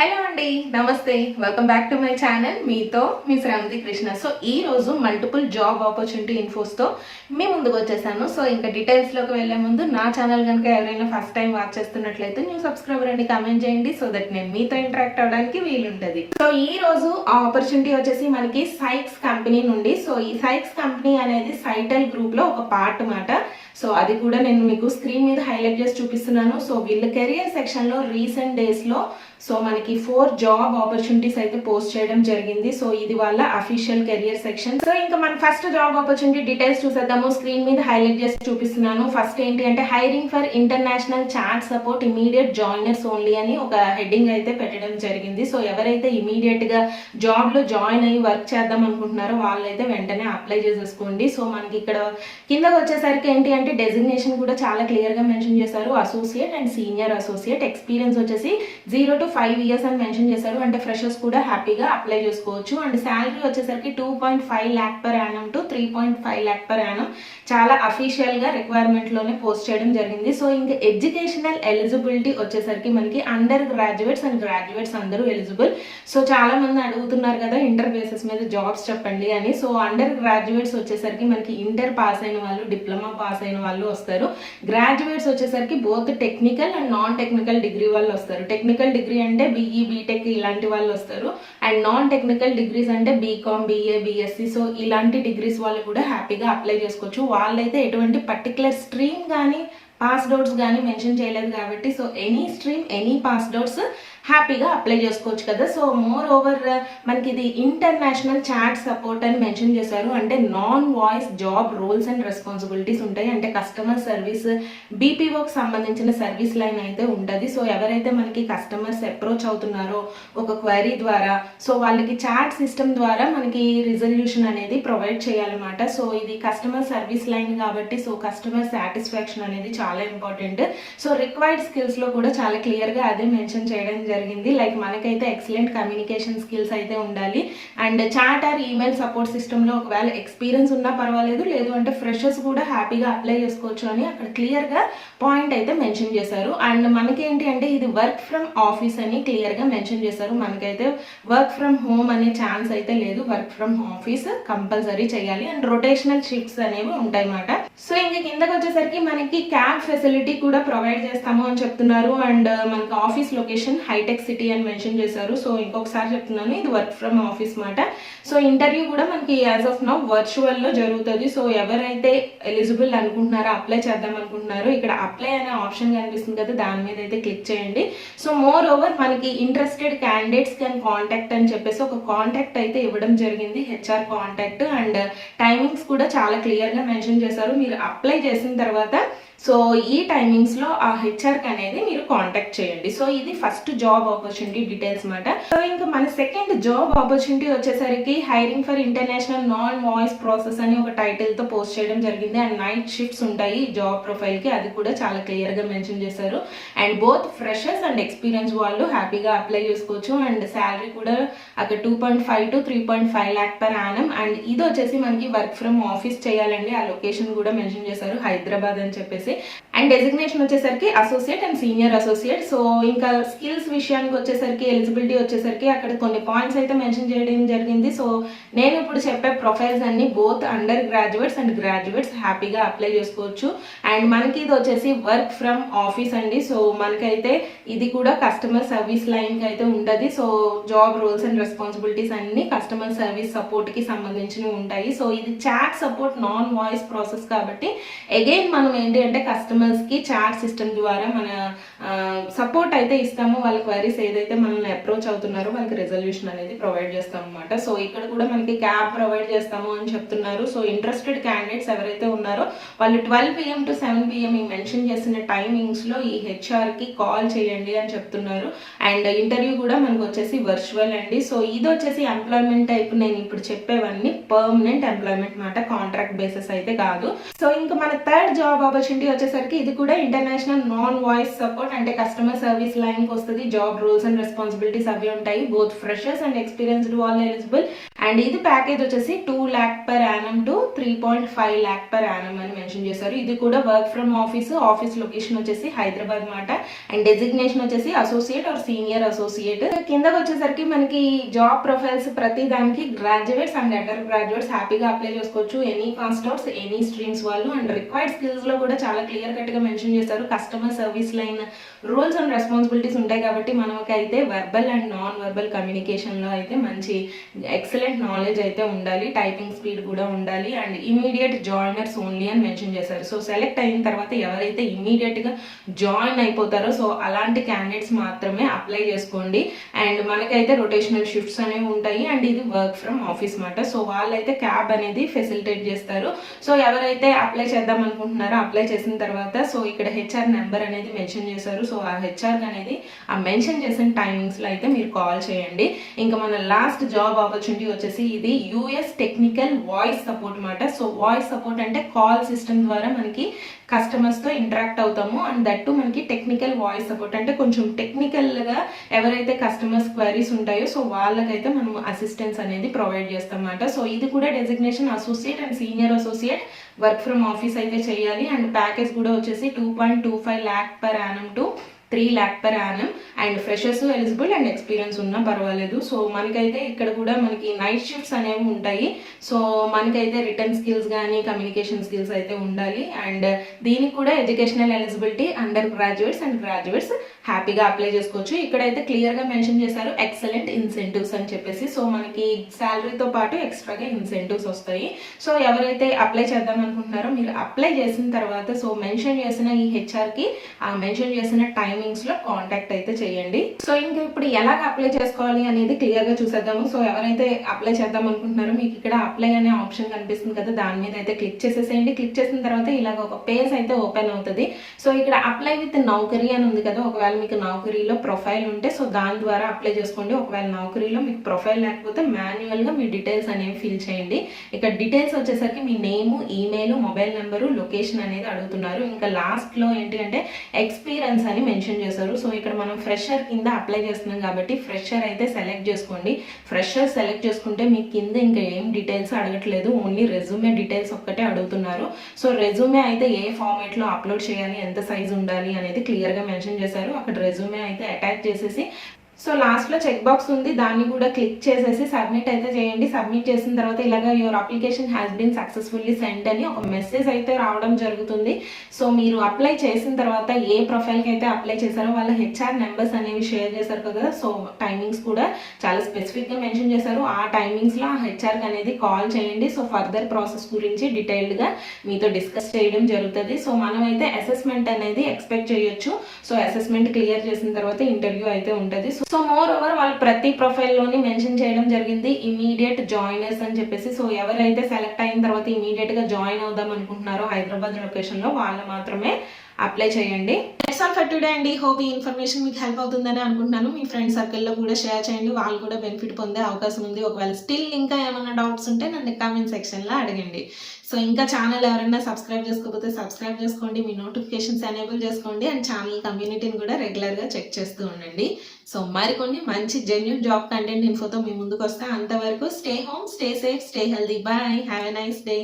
Hello అండి, నమస్తే. Welcome back to my channel. మీతో మీ శ్రావంతి కృష్ణ. సో ఈ రోజు మల్టిపుల్ జాబ్ ఆపర్చునిటీ ఇన్ఫోస్తో మీ ముందుకు వచ్చేసాను. సో ఇంకా డీటెయిల్స్లోకి వెళ్ళే ముందు నా ఛానల్ కనుక ఎవరైనా ఫస్ట్ టైం వాచ్ చేస్తున్నట్లయితే న్యూ సబ్స్క్రైబర్ అండి కామెంట్ చేయండి, సో దట్ నేను మీతో ఇంటరాక్ట్ అవ్వడానికి వీలుంటుంది. సో ఈ రోజు ఆ ఆపర్చునిటీ వచ్చేసి మనకి సైక్స్ కంపెనీ నుండి. సో ఈ సైక్స్ కంపెనీ అనేది సైటెల్ గ్రూప్లో ఒక పార్ట్ మాట. సో అది కూడా నేను మీకు స్క్రీన్ మీద హైలైట్ చేసి చూపిస్తున్నాను. సో వీళ్ళ కెరియర్ సెక్షన్లో రీసెంట్ డేస్లో సో మనకి 4 జాబ్ ఆపర్చునిటీస్ అయితే పోస్ట్ చేయడం జరిగింది. సో ఇది వాళ్ళ అఫీషియల్ కెరియర్ సెక్షన్. సో ఇంకా మన ఫస్ట్ జాబ్ ఆపర్చునిటీ డీటెయిల్స్ చూసేద్దాము. స్క్రీన్ మీద హైలైట్ చేసి చూపిస్తున్నాను. ఫస్ట్ ఏంటి అంటే hiring for international chat support immediate joiners only అని ఒక హెడ్డింగ్ అయితే పెట్టడం జరిగింది. సో ఎవరైతే ఇమీడియట్ గా జాబ్ లో జాయిన్ అయ్యి వర్క్ చేద్దాం అనుకుంటున్నారో వాళ్ళైతే వెంటనే అప్లై చేసేసుకోండి. సో మనకి ఇక్కడ కిందకి వచ్చేసరికి ఏంటి అంటే డెసిగ్నేషన్ కూడా చాలా క్లియర్ గా మెన్షన్ చేశారు. Associate and senior associate. Experience వచ్చేసి 0 to 5 years అని మెన్షన్ చేశారు. అంటే ఫ్రెషర్స్ కూడా హ్యాపీగా అప్లై చేసుకోవచ్చు. అండ్ శాలరీ వచ్చేసరికి 2.5 lakh per annum to 3.5 lakh per annum చాలా అఫీషియల్ గా రిక్వైర్మెంట్ లోనే పోస్ట్ చేయడం జరిగింది. సో ఇంకా ఎడ్యుకేషనల్ ఎలిజిబిలిటీ వచ్చేసరికి మనకి అండర్ గ్రాడ్యుయేట్స్ అండ్ గ్రాడ్యుయేట్స్ అందరూ ఎలిజిబుల్. సో చాలా మంది అడుగుతున్నారు కదా ఇంటర్ బేసిస్ మీద జాబ్స్ చెప్పండి అని. సో అండర్ గ్రాడ్యుయేట్స్ వచ్చేసరికి మనకి ఇంటర్ పాస్ అయిన వాళ్ళు, డిప్లొమా పాస్ అయిన వాళ్ళు వస్తారు. గ్రాడ్యుయేట్స్ వచ్చేసరికి both technical and non technical degree వాళ్ళు వస్తారు. టెక్నికల్ డిగ్రీ అంటే బీఈ బీటెక్ ఇలాంటి వాళ్ళు వస్తారు. అండ్ నాన్ టెక్నికల్ డిగ్రీస్ అంటే బీకామ్ బీఏ బీఎస్సీ. సో ఇలాంటి డిగ్రీస్ వాళ్ళు కూడా హ్యాపీగా అప్లై చేసుకోవచ్చు. వాళ్ళైతే ఎటువంటి పర్టికులర్ స్ట్రీమ్ కానీ పాస్డ్ అవుట్స్ కానీ మెన్షన్ చేయలేదు కాబట్టి so any stream any passed outs హ్యాపీగా అప్లై చేసుకోవచ్చు కదా. సో మోర్ ఓవర్ మనకి ఇది ఇంటర్నేషనల్ చాట్ సపోర్ట్ అని మెన్షన్ చేశారు. అంటే non voice job roles and responsibilities ఉంటాయి. అంటే కస్టమర్ సర్వీస్ బీపీఓకి సంబంధించిన సర్వీస్ లైన్ అయితే ఉంటుంది. సో ఎవరైతే మనకి కస్టమర్స్ అప్రోచ్ అవుతున్నారో ఒక క్వైరీ ద్వారా సో వాళ్ళకి చాట్ సిస్టమ్ ద్వారా మనకి రిజల్యూషన్ అనేది ప్రొవైడ్ చేయాలన్నమాట. సో ఇది కస్టమర్ సర్వీస్ లైన్ కాబట్టి సో కస్టమర్ సాటిస్ఫాక్షన్ అనేది చాలా ఇంపార్టెంట్. సో రిక్వైర్డ్ స్కిల్స్ లో కూడా చాలా క్లియర్ గా అదే మెన్షన్ చేయడం జరిగింది. లైక్ మనకైతే ఎక్సలెంట్ కమ్యూనికేషన్ స్కిల్స్ అయితే ఉండాలి. And chat or email support system లో ఒకవేళ ఎక్స్పీరియన్స్ ఉన్నా పర్వాలేదు, లేదు అంటే ఫ్రెషర్స్ కూడా హ్యాపీగా అప్లై చేసుకోవచ్చు అని అక్కడ క్లియర్ గా పాయింట్ అయితే మెన్షన్ చేశారు. అండ్ మనకేంటి అంటే ఇది వర్క్ ఫ్రమ్ ఆఫీస్ అని క్లియర్ గా మెన్షన్ చేశారు. మనకైతే వర్క్ ఫ్రమ్ హోమ్ అనే ఛాన్స్ అయితే లేదు. వర్క్ ఫ్రమ్ ఆఫీస్ కంపల్సరీ చేయాలి. అండ్ రొటేషనల్ షిఫ్ట్స్ అనేవి ఉంటాయి అన్నమాట. సో ఇంక కిందకి వచ్చేసరికి మనకి క్యాబ్ ఫెసిలిటీ కూడా ప్రొవైడ్ చేస్తాము అని చెప్తున్నారు. అండ్ మనకి ఆఫీస్ లొకేషన్ హైటెక్ సిటీ అని మెన్షన్ చేశారు. సో ఇంకొకసారి చెప్తున్నాను, ఇది వర్క్ ఫ్రమ్ ఆఫీస్ మాట. సో ఇంటర్వ్యూ కూడా మనకి యాజ్ ఆఫ్ నౌ వర్చువల్ లో జరుగుతుంది. సో ఎవరైతే ఎలిజిబుల్ అనుకుంటున్నారో అప్లై చేద్దాం అనుకుంటున్నారో ఇక్కడ అప్లై అనే ఆప్షన్ కనిపిస్తుంది కదా, దాని మీద అయితే క్లిక్ చేయండి. సో మోర్ ఓవర్ మనకి ఇంట్రెస్టెడ్ క్యాండిడేట్స్ కెన్ కాంటాక్ట్ అని చెప్పేసి ఒక కాంటాక్ట్ అయితే ఇవ్వడం జరిగింది, హెచ్ఆర్ కాంటాక్ట్. అండ్ టైమింగ్స్ కూడా చాలా క్లియర్ గా మెన్షన్ చేశారు. మీరు అప్లై చేసిన తర్వాత సో ఈ టైమింగ్స్ లో ఆ హెచ్ఆర్ అనేది మీరు కాంటాక్ట్ చేయండి. సో ఇది ఫస్ట్ జాబ్ ఆపర్చునిటీ డీటెయిల్స్ మాట. సో ఇంకా మన సెకండ్ జాబ్ ఆపర్చునిటీ వచ్చేసరికి hiring for international non voice process అని ఒక టైటిల్ తో పోస్ట్ చేయడం జరిగింది. అండ్ నైట్ షిఫ్ట్స్ ఉంటాయి జాబ్ ప్రొఫైల్ కి, అది కూడా చాలా క్లియర్ గా మెన్షన్ చేశారు. And both freshers and experience వాళ్ళు హ్యాపీగా అప్లై చేసుకోవచ్చు. అండ్ శాలరీ కూడా అక్కడ 2.5 to 3.5 lakh per annum. And ఇది వచ్చేసి మనకి వర్క్ ఫ్రమ్ ఆఫీస్ చేయాలండి. ఆ లొకేషన్ కూడా మెన్షన్ చేశారు, హైదరాబాద్ అని చెప్పేసి. అండ్ డెసిగ్నేషన్ వచ్చేసరికి associate and senior associate. So ఇంకా స్కిల్స్ విషయానికి వచ్చేసరికి ఎలిజిబిలిటీ వచ్చేసరికి అక్కడ కొన్ని పాయింట్స్ అయితే మెన్షన్ చేయడం జరిగింది. సో నేను ఇప్పుడు చెప్పే ప్రొఫైల్స్ అన్ని both undergraduates and graduates హ్యాపీగా అప్లై చేసుకోవచ్చు. అండ్ మనకి ఇది వచ్చేసి వర్క్ ఫ్రమ్ ఆఫీస్ అండి. సో మనకైతే ఇది కూడా కస్టమర్ సర్వీస్ లైన్ కి అయితే ఉంటుంది. So job roles and responsibilities అన్ని కస్టమర్ సర్వీస్ సపోర్ట్ కి సంబంధించినవి ఉంటాయి. సో ఇది chat support non voice process కాబట్టి అగైన్ మనం ఏంటి అంటే కస్టమర్స్ కి చాట్ సిస్టమ్ ద్వారా మన సపోర్ట్ అయితే ఇస్తాము. వాళ్ళ క్వైరీస్ ఏదైతే మనల్ని అప్రోచ్ అవుతున్నారో వాళ్ళకి రెజల్యూషన్ అనేది ప్రొవైడ్ చేస్తాం అనమాట. సో ఇక్కడ కూడా మనకి క్యాబ్ ప్రొవైడ్ చేస్తాము అని చెప్తున్నారు. సో ఇంట్రెస్టెడ్ క్యాండిడేట్స్ ఎవరైతే ఉన్నారో వాళ్ళు 12 PM to 7 PM ఈ మెన్షన్ చేసిన టైమింగ్స్ లో ఈ హెచ్ఆర్ కి కాల్ చేయండి అని చెప్తున్నారు. అండ్ ఇంటర్వ్యూ కూడా మనకు వచ్చేసి వర్చువల్ అండి. సో ఇది వచ్చేసి ఎంప్లాయ్మెంట్ టైప్, నేను ఇప్పుడు చెప్పేవన్నీ పర్మనెంట్ ఎంప్లాయ్మెంట్ మాట, కాంట్రాక్ట్ బేసిస్ అయితే కాదు. సో ఇంకా మన థర్డ్ జాబ్ ఆపర్చునిటీ ఆపర్చునిటీ వచ్చేసరికి ఇది కూడా ఇంటర్నేషనల్ నాన్ వాయిస్ సపోర్ట్, అంటే కస్టమర్ సర్వీస్ లైన్కి వస్తుంది. జాబ్ రూల్స్ అండ్ రెస్పాన్సిబిలిటీస్ అవి ఉంటాయి. బోత్ ఫ్రెషర్స్ అండ్ ఎక్స్పీరియన్స్డ్ వాళ్ళు ఎలిజిబుల్. అండ్ ఇది ప్యాకేజ్ వచ్చేసి 2 lakh per annum to 3.5 lakh per annum అని మెన్షన్ చేశారు. ఇది కూడా వర్క్ ఫ్రమ్ ఆఫీస్ లొకేషన్ వచ్చేసి హైదరాబాద్ మాట. అండ్ డెసిగ్నేషన్ వచ్చేసి అసోసియేట్ ఆర్ సీనియర్ అసోసియేట్. కిందకి వచ్చేసరికి మనకి జాబ్ ప్రొఫైల్స్ ప్రతి దానికి గ్రాడ్యుయేట్స్ అండ్ అండర్ గ్రాడ్యుయేట్స్ హ్యాపీగా అప్లై చేసుకోవచ్చు. Any cost outs, any streams వాళ్ళు. అండ్ రిక్వైర్డ్ స్కిల్స్ లో కూడా చాలా క్లియర్ కట్ గా మెన్షన్ చేశారు. Customer service line rules and responsibilities ఉంటాయి కాబట్టి మనకైతే verbal and non verbal communication లో అయితే మంచి ఎక్సలెంట్ నాలెడ్జ్ అయితే ఉండాలి. టైపింగ్ స్పీడ్ కూడా ఉండాలి. అండ్ ఇమీడియట్ జాయినర్స్ ఓన్లీ అని మెన్షన్ చేశారు. సో సెలెక్ట్ అయిన తర్వాత ఎవరైతే ఇమీడియట్ గా జాయిన్ అయిపోతారో సో అలాంటి క్యాండిడేట్స్ మాత్రమే అప్లై చేసుకోండి. అండ్ మనకైతే రొటేషనల్ షిఫ్ట్స్ అనేవి ఉంటాయి. అండ్ ఇది వర్క్ ఫ్రమ్ ఆఫీస్ మాట. సో వాళ్ళైతే క్యాబ్ అనేది ఫెసిలిటేట్ చేస్తారు. సో ఎవరైతే అప్లై చేద్దాం అనుకుంటున్నారో అప్లై చేసిన తర్వాత సో ఇక్కడ హెచ్ఆర్ నెంబర్ అనేది మెన్షన్ చేశారు. సో ఆ హెచ్ఆర్ అనేది ఆ మెన్షన్ చేసిన టైమింగ్స్ లో అయితే మీరు కాల్ చేయండి. ఇంకా మన లాస్ట్ జాబ్ ఆపర్చునిటీ వచ్చేసి ఇది యుఎస్ టెక్నికల్ వాయిస్ సపోర్ట్ మాట. సో వాయిస్ సపోర్ట్ అంటే కాల్ సిస్టమ్ ద్వారా మనకి కస్టమర్స్ తో ఇంటరాక్ట్ అవుతాము. అండ్ దట్టు మనకి టెక్నికల్ వాయిస్ సపోర్ట్ అంటే కొంచెం టెక్నికల్ గా ఎవరైతే కస్టమర్స్ క్వైరీస్ ఉంటాయో సో వాళ్ళకైతే మనం అసిస్టెన్స్ అనేది ప్రొవైడ్ చేస్తాం అన్నమాట. సో ఇది కూడా designation associate and senior associate work from office అయితే చేయాలి. అండ్ ప్యాకేజ్ కూడా వచ్చేసి 2.25 lakh per annum to 3 lakh per annum. And freshers eligible and experience ఉన్నా పర్వాలేదు. సో మనకైతే ఇక్కడ కూడా మనకి నైట్ షిఫ్ట్స్ అనేవి ఉంటాయి. సో మనకైతే రిటర్న్ స్కిల్స్ కానీ కమ్యూనికేషన్ స్కిల్స్ అయితే ఉండాలి. అండ్ దీనికి కూడా educational eligibility under graduates and graduates హ్యాపీగా అప్లై చేసుకోవచ్చు. ఇక్కడైతే క్లియర్ గా మెన్షన్ చేశారు ఎక్సలెంట్ ఇన్సెంటివ్స్ అని చెప్పేసి. సో మనకి శాలరీతో పాటు ఎక్స్ట్రాగా ఇన్సెంటివ్స్ వస్తాయి. సో ఎవరైతే అప్లై చేద్దాం అనుకుంటున్నారో మీరు అప్లై చేసిన తర్వాత సో మెన్షన్ చేసిన ఈ హెచ్ఆర్ కి ఆ మెన్షన్ చేసిన టైమింగ్స్ లో కాంటాక్ట్ అయితే చేయండి. సో ఇంకా ఇప్పుడు ఎలాగ అప్లై చేసుకోవాలి అనేది క్లియర్ గా చూసేద్దాము. సో ఎవరైతే అప్లై చేద్దాం అనుకుంటున్నారో మీకు ఇక్కడ అప్లై అనే ఆప్షన్ కనిపిస్తుంది కదా, దాని మీద అయితే క్లిక్ చేసేసేయండి. క్లిక్ చేసిన తర్వాత ఇలాగ ఒక పేజ్ అయితే ఓపెన్ అవుతుంది. సో ఇక్కడ అప్లై విత్ నౌకరీ అని ఉంది కదా, ఒకవేళ మీకు నౌకరీలో ప్రొఫైల్ ఉంటే సో దాని ద్వారా అప్లై చేసుకోండి. ఒకవేళ నౌకరీలో మీకు ప్రొఫైల్ లేకపోతే మాన్యువల్ గా మీ డీటెయిల్స్ అనేవి ఫిల్ చేయండి. ఇక్కడ డీటెయిల్స్ వచ్చేసరికి మీ name, email, mobile number, location అనేది అడుగుతున్నారు. ఇంకా లాస్ట్ లో ఏంటి అంటే ఎక్స్పీరియన్స్ అని మెన్షన్ చేశారు. సో ఇక్కడ మనం ఫ్రెషర్ కింద అప్లై చేస్తున్నాం కాబట్టి ఫ్రెషర్ అయితే సెలెక్ట్ చేసుకోండి. ఫ్రెషర్ సెలెక్ట్ చేసుకుంటే మీకు కింద ఇంకా ఏం డీటెయిల్స్ అడగట్లేదు, ఓన్లీ రెజ్యూమే డీటెయిల్స్ ఒక్కటే అడుగుతున్నారు. సో రెజ్యూమే అయితే ఏ ఫార్మేట్ లో అప్లోడ్ చేయాలి, ఎంత సైజ్ ఉండాలి అనేది క్లియర్ గా మెన్షన్ చేశారు. అక్కడ రెజ్యూమే అయితే అటాచ్ చేసేసి సో లాస్ట్ లో చెక్ బాక్స్ ఉంది, దాన్ని కూడా క్లిక్ చేసేసి సబ్మిట్ అయితే చేయండి. సబ్మిట్ చేసిన తర్వాత ఇలాగా your application has been successfully send అని ఒక మెసేజ్ అయితే రావడం జరుగుతుంది. సో మీరు అప్లై చేసిన తర్వాత ఏ ప్రొఫైల్ కి అయితే అప్లై చేశారో వాళ్ళ హెచ్ఆర్ నెంబర్స్ అనేవి షేర్ చేశారు కదా, సో టైమింగ్స్ కూడా చాలా స్పెసిఫిక్ గా మెన్షన్ చేశారు. ఆ టైమింగ్స్ లో ఆ హెచ్ఆర్ అనేది కాల్ చేయండి. సో ఫర్దర్ ప్రాసెస్ గురించి డీటెయిల్డ్ గా మీతో డిస్కస్ చేయడం జరుగుతుంది. సో మనమైతే అసెస్మెంట్ అనేది ఎక్స్పెక్ట్ చేయొచ్చు. సో అసెస్మెంట్ క్లియర్ చేసిన తర్వాత ఇంటర్వ్యూ అయితే ఉంటుంది. సో మోర్ ఓవర్ వాళ్ళు ప్రతి ప్రొఫైల్ లోని మెన్షన్ చేయడం జరిగింది ఇమీడియట్ జాయినర్స్ అని చెప్పేసి. సో ఎవరైతే సెలెక్ట్ అయిన తర్వాత ఇమీడియట్ గా జాయిన్ అవుదాం అనుకుంటున్నారో హైదరాబాద్ లొకేషన్ లో వాళ్ళు మాత్రమే అప్లై చేయండి. దట్స్ ఆల్ ఫర్ టుడే అండి. హోప్ ఈ ఇన్ఫర్మేషన్ మీకు హెల్ప్ అవుతుందని అనుకుంటున్నాను. మీ ఫ్రెండ్ సర్కిల్లో కూడా షేర్ చేయండి, వాళ్ళు కూడా బెనిఫిట్ పొందే అవకాశం ఉంది. ఒకవేళ స్టిల్ ఇంకా ఏమైనా డౌట్స్ ఉంటే నన్ను కామెంట్ సెక్షన్లో అడగండి. సో ఇంకా ఛానల్ ఎవరైనా సబ్స్క్రైబ్ చేసుకోకపోతే సబ్స్క్రైబ్ చేసుకోండి, మీ నోటిఫికేషన్స్ ఎనేబుల్ చేసుకోండి. అండ్ ఛానల్ కమ్యూనిటీని కూడా రెగ్యులర్గా చెక్ చేస్తూ ఉండండి. సో మరికొన్ని మంచి జెన్యూన్ జాబ్ కంటెంట్ ఇన్ఫోతో మీ ముందుకు వస్తా. అంతవరకు stay home, stay safe, stay healthy. Bye, have a nice day.